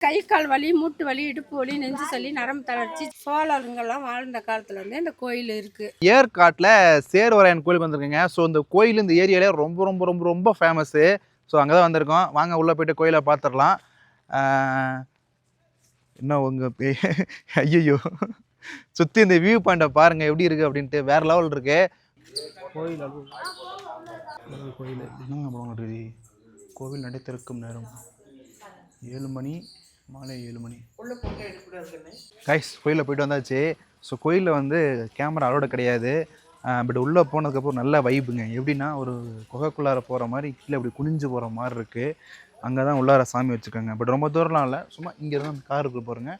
கை கால் வலி, மூட்டு வலி, இடுப்பு வலி, நெஞ்சு சளி, நரம்பு தளர்ச்சி, சோழருங்கெல்லாம் வாழ்ந்த காலத்துல இருந்து இந்த கோயில் இருக்கு. ஏற்காட்டில் சேர்வராயன் கோயிலுக்கு வந்திருக்கேங்க. ஸோ இந்த கோயில் இந்த ஏரியாலே ரொம்ப ரொம்ப ரொம்ப ரொம்ப ஃபேமஸ்ஸு. ஸோ அங்கே தான் வந்திருக்கோம். வாங்க உள்ளே போய்ட்டு கோயிலை பார்த்துடலாம். என்ன உங்கள் ஐயோ சுற்றி இந்த வியூ பாயிண்டை பாருங்கள் எப்படி இருக்குது அப்படின்ட்டு வேறு லெவல் இருக்கு கோயில். கோயில் என்னங்க கோவில் நடை திறக்கும் நேரம் 7 மணி, மாலை 7 மணி. கைஸ் கோயிலில் போய்ட்டு வந்தாச்சு. ஸோ கோயிலில் வந்து கேமரா அலோடு கிடையாது. பட் உள்ளே போனதுக்கப்புறம் நல்ல வைப்புங்க. எப்படின்னா ஒரு குகைக்குள்ளார போகிற மாதிரி கீழே அப்படி குனிஞ்சு போகிற மாதிரி இருக்குது. அங்கே தான் உள்ளார சாமி வச்சுருக்காங்க. பட் ரொம்ப தூரம்லாம் இல்லை, சும்மா இங்கே தான் காருக்கு போகிறேங்க.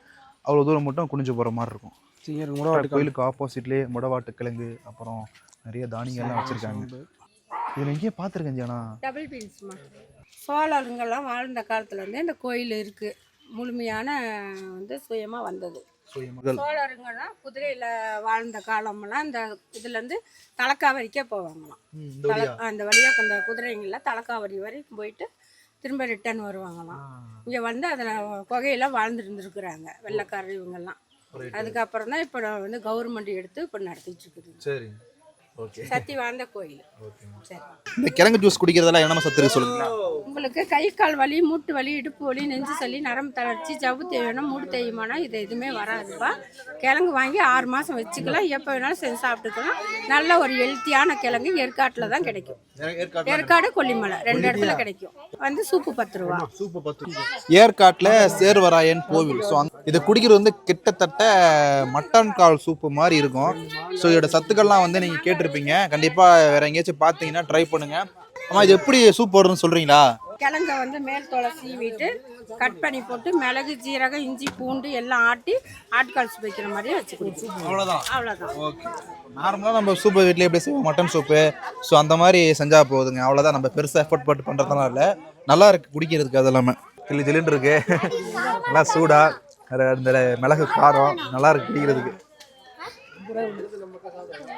அவ்வளோ தூரம் மட்டும் குனிஞ்சு போகிற மாதிரி இருக்கும். கோயிலுக்கு ஆப்போசிட்லேயே முடவாட்டு கிழங்கு, அப்புறம் நிறைய தானியங்கள்லாம் வச்சுருக்காங்க. இதில் எங்கேயே பார்த்துருக்கேன் ஜானா. டபுள் பீன்ஸ்மா. சோழருங்கெல்லாம் வாழ்ந்த காலத்துல இருந்து இந்த கோயில் இருக்கு. முழுமையான வந்து சுயமாக வந்தது. சோழருங்கெல்லாம் குதிரையில் வாழ்ந்த காலமெல்லாம் இந்த இதுலேருந்து தலக்காவரிக்கே போவாங்களாம். அந்த வழியாக அந்த குதிரைங்களில் தலக்காவரி வரைக்கும் போயிட்டு திரும்ப ரிட்டர்ன் வருவாங்களாம். இங்கே வந்து அதில் குகையெல்லாம் வாழ்ந்துருந்துருக்குறாங்க வெள்ளைக்காரர் இவங்கெல்லாம். அதுக்கப்புறம் தான் இப்போ வந்து கவர்மெண்ட் எடுத்து இப்போ நடத்திட்டு இருக்குது. சரி, சக்தி வாழ்ந்த கோயில். இந்த கிழங்கு ஜூஸ் குடிக்கிறதெல்லாம் என்ன சத்து இருக்கு சொல்லுங்க. உங்களுக்கு கை கால் வலி, மூட்டு வலி, இடுப்பு வலி, நெஞ்சு சளி, நரம்பு தளர்ச்சி, ஜவ்வு தேவையான மூட்டு தேய்மானம் இது எதுவுமே வராதுப்பா. கிழங்கு வாங்கி 6 மாதம் வச்சுக்கலாம். எப்போ வேணாலும் செஞ்சு சாப்பிட்டுக்கலாம். நல்ல ஒரு ஹெல்த்தியான கிழங்கு ஏற்காட்டில் தான் கிடைக்கும். ஏற்காடு, கொல்லிமலை 2 இடத்துல கிடைக்கும். வந்து சூப்பு 10 ரூபா. ஏற்காட்டில் சேர்வராயன் கோவில். ஸோ இதை குடிக்கிறது வந்து கிட்டத்தட்ட மட்டன் கால் சூப்பு மாதிரி இருக்கும். ஸோ இதோட சத்துக்கள்லாம் வந்து நீங்கள் கேட்டிருப்பீங்க. கண்டிப்பாக வேற எங்கேயாச்சும் பார்த்தீங்கன்னா ட்ரை பண்ணுங்கள். அம்மா இது எப்படி சூப் போடுறதுன்னு சொல்கிறீங்களா? கிழங்க வந்து மேல் தோலை சீவிட்டு கட் பண்ணி போட்டு மிளகு, ஜீரகம், இஞ்சி, பூண்டு எல்லாம் ஆட்டி ஆட்டுக்கால் சூப் வைக்கிற மாதிரியே வச்சுக்கணும். அவ்வளோதான். ஓகே. நார்மலாக நம்ம சூப்பு வீட்டில் எப்படி செய்வோம், மட்டன் சூப்பு. ஸோ அந்த மாதிரி செஞ்சால் போகுதுங்க. அவ்வளோதான். நம்ம பெருசாக எஃபர்ட் போட்டு பண்ணுறதுனால இல்லை. நல்லா இருக்குது குடிக்கிறதுக்கு. அது எல்லாமே கிளி ஜிலின்னு இருக்கு. நல்லா சூடாக அந்த மிளகு காரம் நல்லா இருக்குது குடிக்கிறதுக்கு.